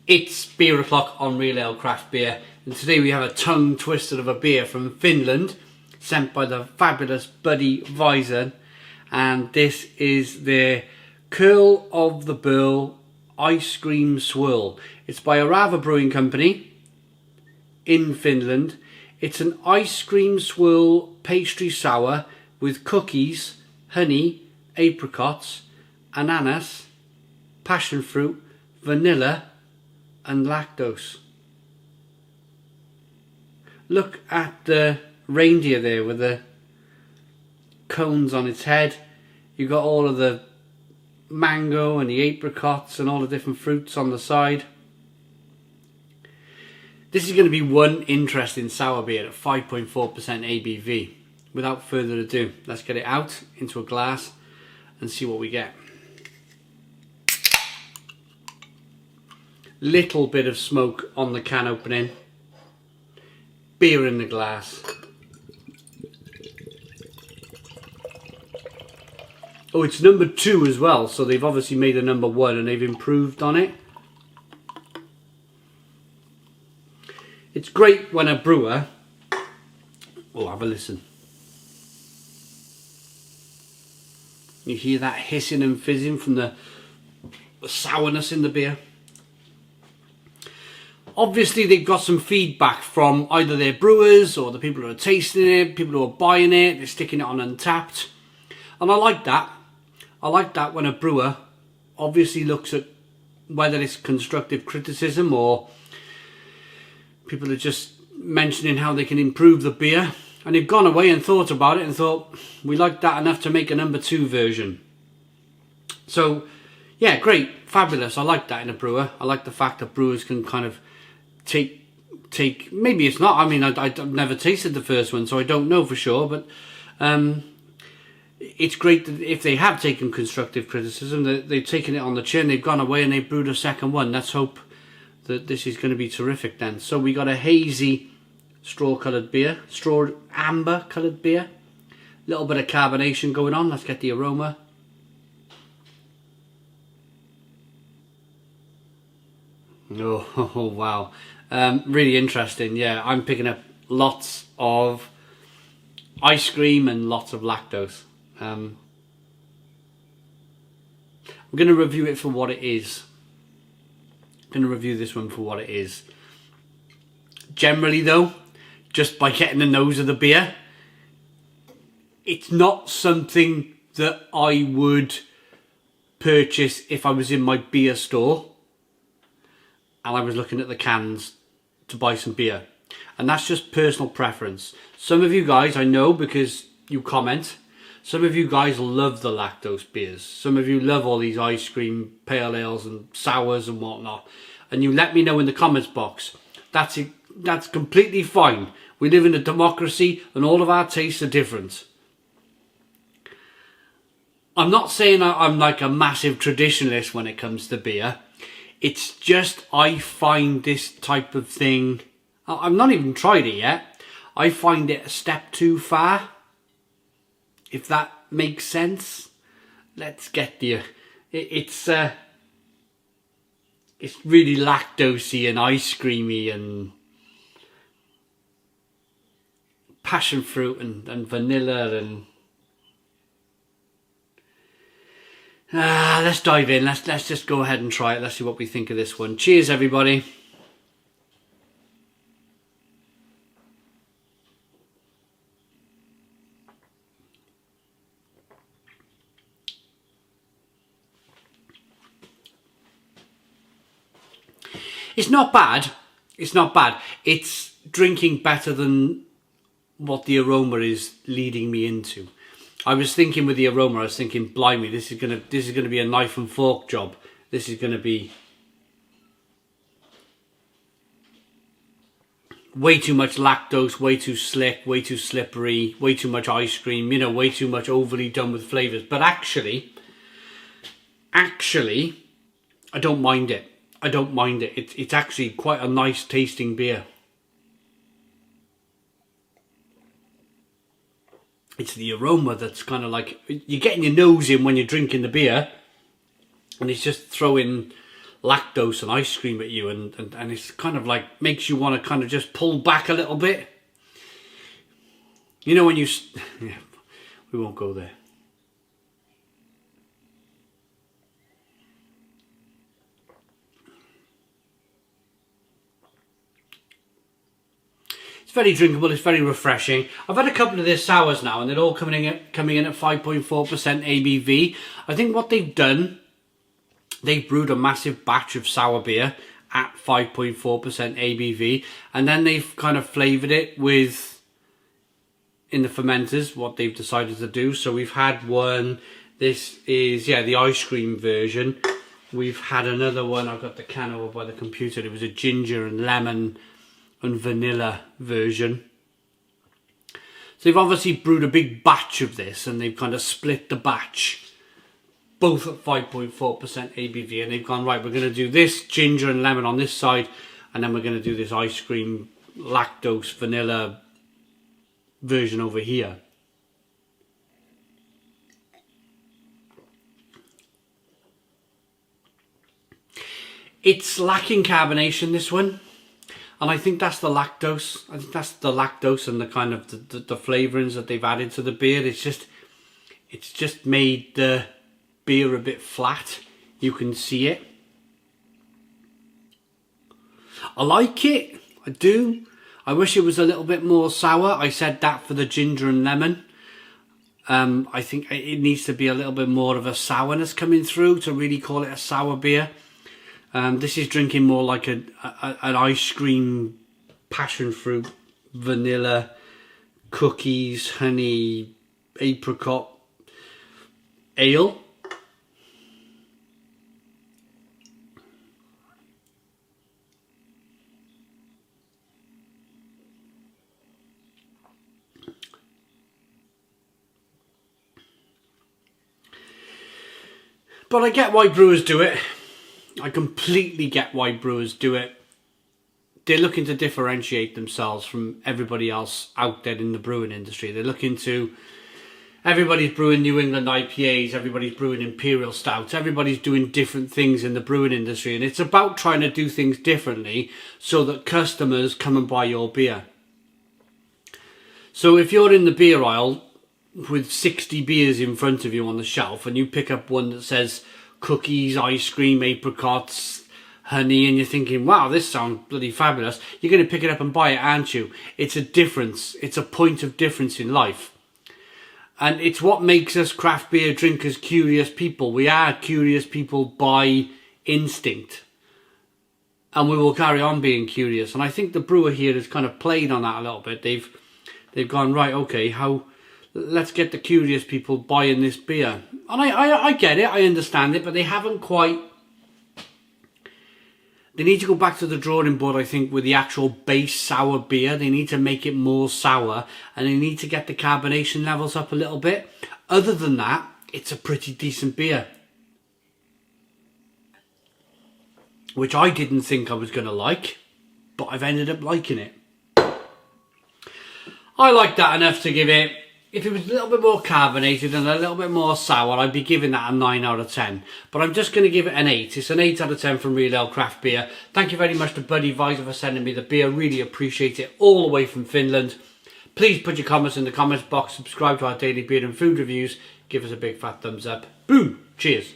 It's beer o'clock on Real Ale Craft Beer, and today we have a tongue twister of a beer from Finland, sent by the fabulous Buddy Visen, and this is the Curl of the Burl Ice Cream Swirl. It's by Orava Brewing Company in Finland. It's an ice cream swirl pastry sour with cookies, honey, apricots, ananas, passion fruit, vanilla and lactose. Look at the reindeer there with the cones on its head. You've got all of the mango and the apricots and all the different fruits on the side. This is going to be one interesting sour beer at 5.4% ABV. Without further ado, let's get it out into a glass and see what we get. Little bit of smoke on the can opening. Beer in the glass. Oh, it's number 2 as well, so they've obviously made a number 1 and they've improved on it. It's great when a brewer... Oh, have a listen. You hear that hissing and fizzing from the sourness in the beer. Obviously they've got some feedback from either their brewers or the people who are tasting it, people who are buying it, they're sticking it on Untappd. And I like that. I like that when a brewer obviously looks at whether it's constructive criticism or people are just mentioning how they can improve the beer. And they've gone away and thought about it and thought, we like that enough to make a number 2 version. So, yeah, great, fabulous. I like that in a brewer. I like the fact that brewers can kind of take maybe it's not, I mean, I've never tasted the first one, so I don't know for sure, but it's great that if they have taken constructive criticism, that they've taken it on the chin, they've gone away and they've brewed a second one. Let's hope that this is going to be terrific then. So we got a hazy straw coloured beer, straw amber coloured beer, little bit of carbonation going on. Let's get the aroma. Oh wow, really interesting. Yeah, I'm picking up lots of ice cream and lots of lactose. I'm going to review it for what it is. I'm going to review this one for what it is. Generally though, just by getting the nose of the beer, it's not something that I would purchase if I was in my beer store and I was looking at the cans to buy some beer. And that's just personal preference. Some of you guys, I know because you comment, some of you guys love the lactose beers. Some of you love all these ice cream, pale ales and sours and whatnot. And you let me know in the comments box. That's completely fine. We live in a democracy and all of our tastes are different. I'm not saying I'm like a massive traditionalist when it comes to beer. It's just I find this type of thing... I've not even tried it yet. I find it a step too far. If that makes sense. Let's get the... It's really lactosey and ice creamy and passion fruit and vanilla and... let's dive in. Let's just go ahead and try it. Let's see what we think of this one. Cheers, everybody. It's not bad. It's not bad. It's drinking better than what the aroma is leading me into. I was thinking with the aroma, I was thinking, blimey, this is gonna be a knife and fork job. This is gonna be way too much lactose, way too slick, way too slippery, way too much ice cream, you know, way too much overly done with flavours. But actually, I don't mind it. I don't mind it. It's actually quite a nice tasting beer. It's the aroma that's kind of like, you're getting your nose in when you're drinking the beer, and it's just throwing lactose and ice cream at you, and it's kind of like makes you want to kind of just pull back a little bit. You know when you... Yeah, we won't go there. It's very drinkable, it's very refreshing. I've had a couple of their sours now and they're all coming in at 5.4% ABV. I think what they've done, they've brewed a massive batch of sour beer at 5.4% ABV, and then they've kind of flavoured it with, in the fermenters, what they've decided to do. So we've had one, this is, yeah, the ice cream version. We've had another one, I've got the can over by the computer, it was a ginger and lemon and vanilla version. So they've obviously brewed a big batch of this and they've kind of split the batch, both at 5.4% ABV, and they've gone, right, we're going to do this ginger and lemon on this side, and then we're going to do this ice cream lactose vanilla version over here. It's lacking carbonation, this one. And I think that's the lactose. I think that's the lactose and the kind of the flavourings that they've added to the beer. It's just made the beer a bit flat. You can see it. I like it. I do. I wish it was a little bit more sour. I said that for the ginger and lemon. I think it needs to be a little bit more of a sourness coming through to really call it a sour beer. This is drinking more like an ice cream, passion fruit, vanilla, cookies, honey, apricot ale. But I get why brewers do it. I completely get why brewers do it. They're looking to differentiate themselves from everybody else out there in the brewing industry. They're looking to... Everybody's brewing New England IPAs, everybody's brewing Imperial Stouts, everybody's doing different things in the brewing industry, and it's about trying to do things differently so that customers come and buy your beer. So if you're in the beer aisle with 60 beers in front of you on the shelf and you pick up one that says cookies, ice cream, apricots, honey, and you're thinking, wow, this sounds bloody fabulous, you're going to pick it up and buy it, aren't you? It's a difference. It's a point of difference in life. And it's what makes us craft beer drinkers curious people. We are curious people by instinct. And we will carry on being curious. And I think the brewer here has kind of played on that a little bit. They've gone, right, okay, let's get the curious people buying this beer. And I get it, I understand it, but they haven't quite... They need to go back to the drawing board, I think, with the actual base sour beer. They need to make it more sour, and they need to get the carbonation levels up a little bit. Other than that, it's a pretty decent beer. Which I didn't think I was going to like, but I've ended up liking it. I like that enough to give it... If it was a little bit more carbonated and a little bit more sour, I'd be giving that a 9 out of 10. But I'm just going to give it an 8. It's an 8 out of 10 from Real Ale Craft Beer. Thank you very much to Buddy Visor for sending me the beer. Really appreciate it. All the way from Finland. Please put your comments in the comments box. Subscribe to our daily beer and food reviews. Give us a big fat thumbs up. Boom. Cheers.